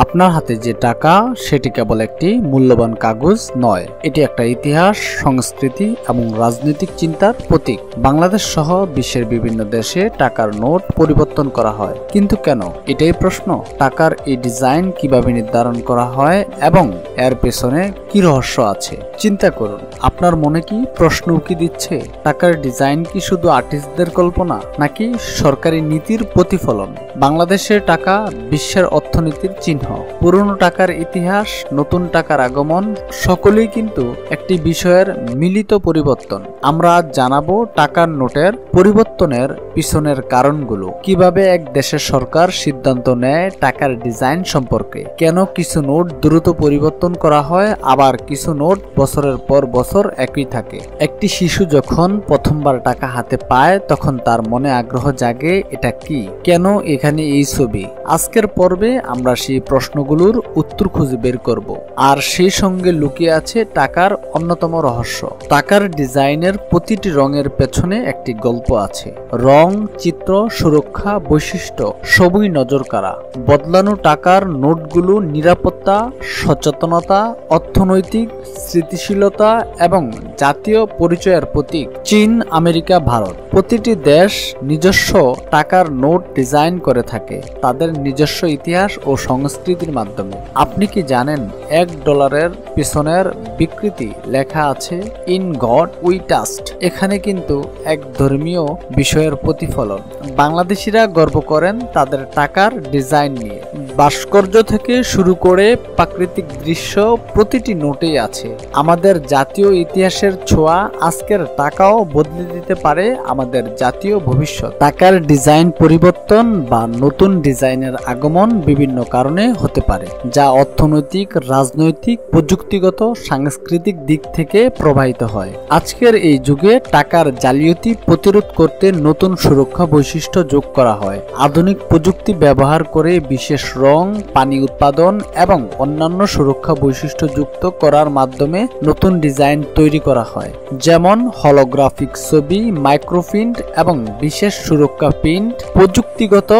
আপনার হাতে যে টাকা সেটি কেবল একটি মূল্যবান কাগজ নয়, এটি একটা ইতিহাস, সংস্কৃতি এবং রাজনৈতিক চিন্তার প্রতীক। বাংলাদেশ সহ বিশ্বের বিভিন্ন দেশে টাকার নোট পরিবর্তন করা হয়, কিন্তু কেন? এটাই প্রশ্ন। টাকার এই ডিজাইন কিভাবে নির্ধারণ করা হয় এবং এর পেছনে কি রহস্য আছে? চিন্তা করুন, আপনার মনে কি প্রশ্ন উকি দিচ্ছে? টাকার ডিজাইন কি শুধু আর্টিস্টদের কল্পনা, নাকি সরকারি নীতির প্রতিফলন? বাংলাদেশের টাকা বিশ্বের অর্থনীতির চিহ্ন। পুরনো টাকার ইতিহাস, নতুন টাকার আগমন, সকলেই কিন্তু একটি বিষয়ের মিলিত পরিবর্তন। আমরা আজ জানাবো টাকার নোটের পরিবর্তনের পিছনের কারণগুলো, কিভাবে এক দেশের সরকার সিদ্ধান্ত নেয় টাকার ডিজাইন সম্পর্কে, কেন কিছু নোট দ্রুত পরিবর্তন করা হয় আবার কিছু নোট বছরের পর বছর একই থাকে। একটি শিশু যখন প্রথমবার টাকা হাতে পায় তখন তার মনে আগ্রহ জাগে, এটা কি, কেন এখানে এই ছবি? আজকের পর্বে আমরা সেই প্রশ্নগুলোর উত্তর খুঁজে বের করব, আর সেই সঙ্গে লুকিয়ে আছে টাকার অন্যতম রহস্য। টাকার ডিজাইনের প্রতিটি রঙের পেছনে একটি গল্প আছে। রং, চিত্র, সুরক্ষা, বৈশিষ্ট্য সবই নজর কাড়া। বদলানো টাকার নোটগুলো নিরাপত্তা, সচেতনতা, অর্থনৈতিক স্থিতিশীলতা এবং জাতীয় পরিচয়ের প্রতীক। চীন, আমেরিকা, ভারত, প্রতিটি দেশ নিজস্ব টাকার নোট ডিজাইন করে থাকে তাদের নিজস্ব ইতিহাস ও সংস্কৃতির মাধ্যমে। আপনি কি জানেন $1 পিছনের বিকৃতি লেখা আছে ইন গড উই ট্রাস্ট? এখানে কিন্তু এক ধর্মীয় বিষয়ের প্রতিফলন। বাংলাদেশিরা গর্ব করেন তাদের টাকার ডিজাইন নিয়ে। ভাস্কর্য থেকে শুরু করে প্রাকৃতিক দৃশ্য প্রতিটি নোটেই আছে আমাদের জাতীয় ইতিহাসের ছোঁয়া। আজকের টাকাও বদলে দিতে পারে আমাদের জাতীয় ভবিষ্যৎ। টাকার ডিজাইন পরিবর্তন বা নতুন ডিজাইনের আগমন বিভিন্ন কারণে হতে পারে, যা অর্থনৈতিক, রাজনৈতিক, প্রযুক্তিগত, সাংস্কৃতিক দিক থেকে প্রবাহিত হয়। আজকের এই যুগে টাকার জালিয়াতি প্রতিরোধ করতে নতুন সুরক্ষা বৈশিষ্ট্য যোগ করা হয়। আধুনিক প্রযুক্তি ব্যবহার করে বিশেষ রং, পানি উৎপাদন এবং অন্যান্য সুরক্ষা বৈশিষ্ট্য যুক্ত করার মাধ্যমে নতুন ডিজাইন তৈরি করা হয়, যেমন হলোগ্রাফিক ছবি, মাইক্রোপ্রিন্ট এবং বিশেষ সুরক্ষা প্রিন্ট, প্রযুক্তিগত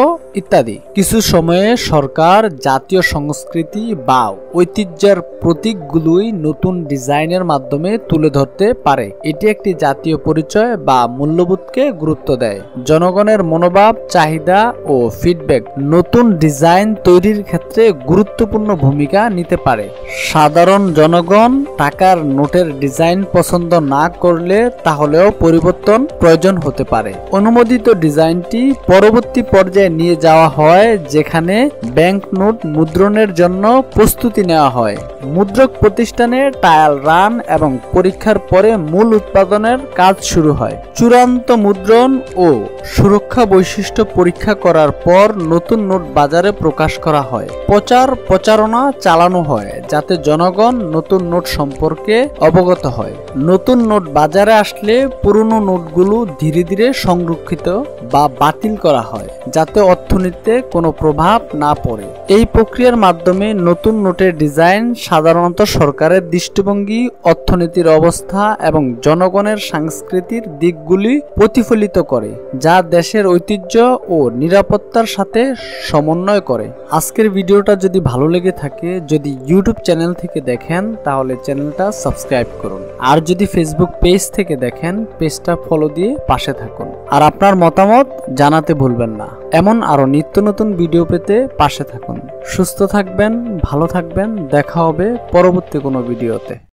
ইত্যাদি। কিছু সময়ে সরকার জাতীয় সংস্কৃতি বা ঐতিহ্যের প্রতীকগুলোই নতুন ডিজাইনের মাধ্যমে তুলে ধরতে পারে। এটি একটি জাতীয় পরিচয় বা মূল্যবোধকে গুরুত্ব দেয়। জনগণের মনোভাব, চাহিদা ও ফিডব্যাক নতুন ডিজাইন তৈরির ক্ষেত্রে গুরুত্বপূর্ণ ভূমিকা নিতে পারে। সাধারণ জনগণ টাকার নোটের ডিজাইন পছন্দ না করলে তাহলেও পরিবর্তন প্রয়োজন হতে পারে। অনুমোদিত ডিজাইনটি পরবর্তী পর্যায়ে নিয়ে যাওয়া হয়, যেখানে ব্যাংক নোট মুদ্রণের জন্য প্রস্তুতি নেওয়া হয়। মুদ্রক প্রতিষ্ঠানে ট্রায়াল রান এবং পরীক্ষার পরে মূল উৎপাদনের কাজ শুরু হয়। চূড়ান্ত মুদ্রণ ও সুরক্ষা বৈশিষ্ট্য পরীক্ষা করার পর নতুন নোট বাজারে প্রকাশ করা হয়। প্রচারণা চালানো হয় যাতে জনগণ নতুন নোট সম্পর্কে অবগত হয়। নতুন নোট বাজারে আসলে পুরনো নোটগুলো ধীরে ধীরে সংরক্ষিত বা বাতিল করা হয় যাতে অর্থনীতিতে কোনো প্রভাব না পড়ে। এই প্রক্রিয়ার মাধ্যমে নতুন নোটের ডিজাইন সাধারণত সরকারের দৃষ্টিভঙ্গি, অর্থনীতির অবস্থা এবং জনগণের সাংস্কৃতিক দিকগুলি প্রতিফলিত করে, যা দেশের ঐতিহ্য ও নিরাপত্তার সাথে সমন্বয় করে। আজকের ভিডিওটা যদি ভালো লেগে থাকে, যদি ইউটিউব চ্যানেল থেকে দেখেন তাহলে চ্যানেলটা সাবস্ক্রাইব করুন, আর যদি ফেসবুক পেজ থেকে দেখেন পেজটা ফলো দিয়ে পাশে থাকুন, আর আপনার মতামত জানাতে ভুলবেন না। এমন আরো নিত্য নতুন ভিডিও পেতে পাশে থাকুন। সুস্থ থাকবেন, ভালো থাকবেন, দেখা হবে পরবর্তী কোনো ভিডিওতে।